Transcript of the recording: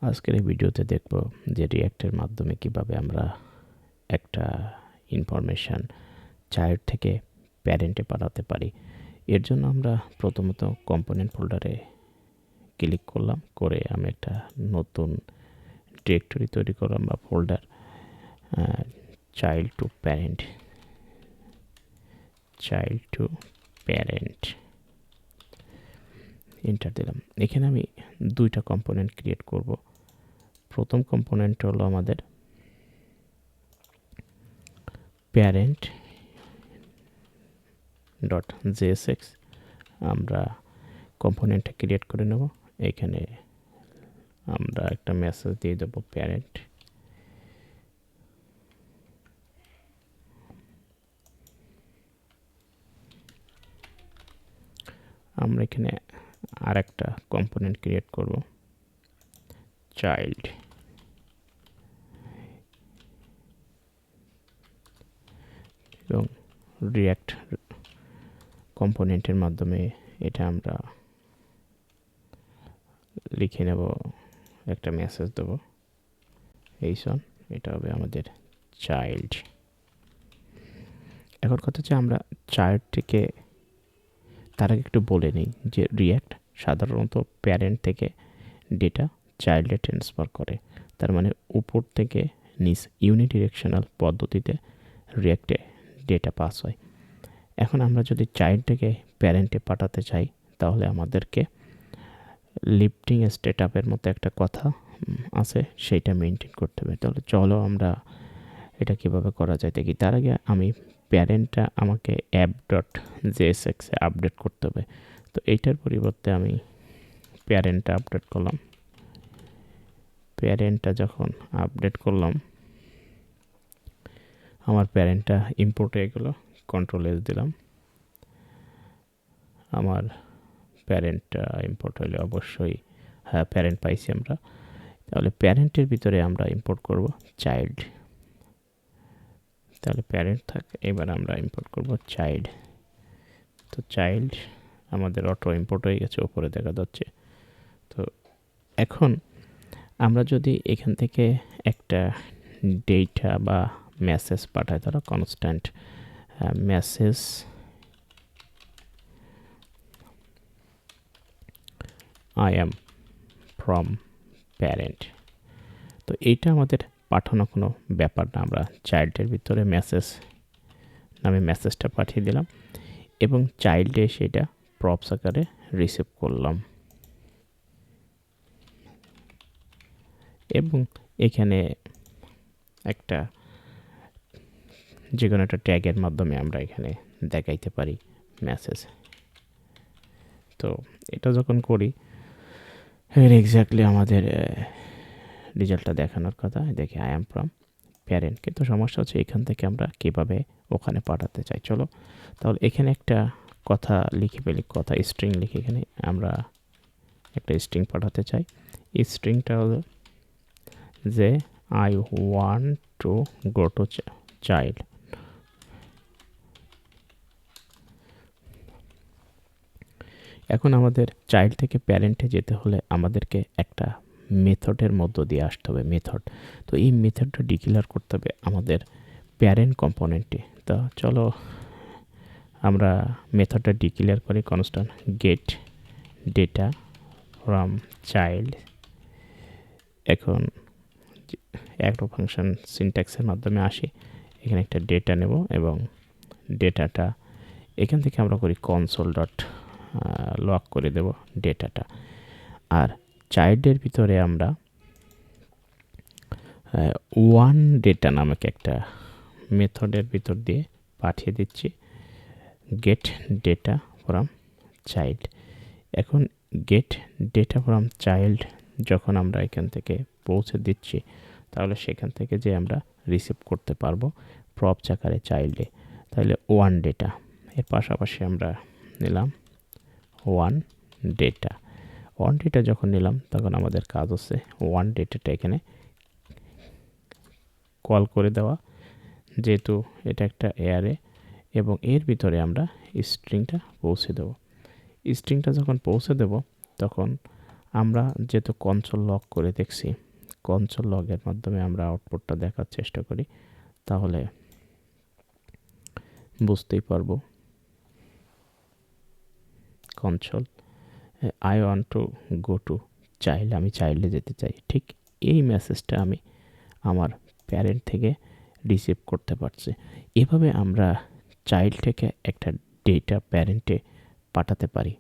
আজকের এই ভিডিওতে দেখব যে রিঅ্যাক্টের মাধ্যমে কিভাবে আমরা একটা ইনফরমেশন চাইল্ড থেকে প্যারেন্টে পাঠাতে পারি। এর জন্য আমরা প্রথমত কম্পোনেন্ট ফোল্ডারে ক্লিক করলাম, করে আমি একটা নতুন ডিরেক্টরি তৈরি করলাম বা folder, child to parent enter দিলাম। এখানে আমি দুইটা কম্পোনেন্ট ক্রিয়েট করব। প্রথম কম্পোনেন্ট হলো আমাদের প্যারেন্ট ডট জেএসএক্স। আমরা কম্পোনেন্টটা ক্রিয়েট করে নেব। এখানে আমরা একটা মেসেজ দিয়ে দেবো প্যারেন্ট। আমরা এখানে আর একটা কম্পোনেন্ট ক্রিয়েট করব, চাইল্ড। এবং রিঅ্যাক্ট কম্পোনেন্টের মাধ্যমে এটা আমরা লিখে নেব, একটা মেসেজ দেব এইসন, এটা হবে আমাদের চাইল্ড। এখন কথা হচ্ছে আমরা চাইল্ড থেকে, তার আগে একটু বলে নিই যে রিঅ্যাক্ট সাধারণত প্যারেন্ট থেকে ডেটা চাইল্ডে ট্রান্সফার করে। তার মানে উপর থেকে নিচ ইউনিডিরেকশনাল পদ্ধতিতে রিঅ্যাক্টে ডেটা পাস হয়। এখন আমরা যদি চাইল্ড থেকে প্যারেন্টে পাঠাতে চাই তাহলে আমাদেরকে লিফটিং স্টেট আপের মতো একটা কথা আছে, সেইটা মেনটেন করতে হবে। তাহলে চলো আমরা এটা কিভাবে করা যায় দেখি। তার আগে আমি প্যারেন্টটা আমাকে অ্যাপ ডট জেএসএক্সে আপডেট করতে হবে। তো এইটার পরিবর্তে আমি প্যারেন্টটা আপডেট করলাম। প্যারেন্টটা যখন আপডেট করলাম, আমার প্যারেন্টটা ইম্পোর্ট হয়ে গেল। কন্ট্রোল এস দিলাম, আমার প্যারেন্টটা ইম্পোর্ট হলে অবশ্যই হ্যাঁ প্যারেন্ট পাইছি আমরা। তাহলে প্যারেন্টের ভিতরে আমরা ইম্পোর্ট করব চাইল্ড। তাহলে প্যারেন্ট থাক, এবার আমরা ইম্পোর্ট করব চাইল্ড। তো চাইল্ড আমাদের অটো ইম্পোর্ট হয়ে গেছে, ওপরে দেখা যাচ্ছে। তো এখন আমরা যদি এখান থেকে একটা ডেটা বা মেসেজ পাঠাই, ধরো constant message I am from parent, তো এইটা আমাদের পাঠানো কোনো ব্যাপার না। আমরা চাইল্ডের ভিতরে মেসেজ নামে মেসেজটা পাঠিয়ে দিলাম এবং চাইল্ডে সেটা প্রপস আকারে রিসিভ করলাম। এবং এখানে একটা যে কোনো একটা ট্যাগের মাধ্যমে আমরা এখানে দেখাইতে পারি মেসেজ। তো এটা যখন করি এক্স্যাক্টলি আমাদের রেজাল্টটা দেখানোর কথা। দেখি আই অ্যাম ফ্রম প্যারেন্ট, কিন্তু সমস্যা হচ্ছে এখান থেকে আমরা কিভাবে ওখানে পাঠাতে চাই। চলো তাহলে এখানে একটা কথা লিখে ফেলি, কথা স্ট্রিং লিখে এখানে আমরা একটা স্ট্রিং পাঠাতে চাই। এই স্ট্রিংটা হলো যে I want to go to child. এখন আমাদের চাইল্ড থেকে প্যারেন্টে যেতে হলে আমাদেরকে একটা মেথডের মধ্য দিয়ে আসতে হবে, মেথড। তো এই মেথডটা ডিক্লেয়ার করতে হবে আমাদের প্যারেন্ট কম্পোনেন্টে। তো চলো আমরা মেথডটা ডিক্লেয়ার করি, constant get data from child. এখন একটা ফাংশন সিনট্যাক্সের মাধ্যমে আসি, এখানে একটা ডেটা নেব এবং ডেটাটা এখান থেকে আমরা করি কনসোল ডট লক করে দেব ডেটাটা। আর চাইল্ডের ভিতরে আমরা ওয়ান ডেটা নামক একটা মেথডের ভিতর দিয়ে পাঠিয়ে দিচ্ছি গেট ডেটা ফ্রম চাইল্ড। এখন গেট ডেটা ফ্রম চাইল্ড যখন আমরা এখান থেকে পৌঁছে দিচ্ছি, তাহলে সেখান থেকে যে আমরা রিসিভ করতে পারবো প্রপস আকারে চাইল্ডে, তাহলে ওয়ান ডেটা। এর পাশাপাশি আমরা নিলাম ওয়ান ডেটা। ওয়ান ডেটা যখন নিলাম তখন আমাদের কাজ হচ্ছে ওয়ান ডেটাটা এখানে কল করে দেওয়া, যেহেতু এটা একটা অ্যারে, এবং এর ভিতরে আমরা স্ট্রিংটা পৌঁছে দেব। স্ট্রিংটা যখন পৌঁছে দেব তখন আমরা যেহেতু কনসোল লগ করে দেখছি, কনসোল লগের মাধ্যমে আমরা আউটপুটটা দেখার চেষ্টা করি, তাহলে বুঝতেই পারবো। Console I want to go to child, আমি চাইল্ডে যেতে চাই, ঠিক এই মেসেজটা আমি আমার প্যারেন্ট থেকে রিসিভ করতে পারছি। এভাবে আমরা চাইল্ড থেকে একটা ডেটা প্যারেন্টে পাঠাতে পারি।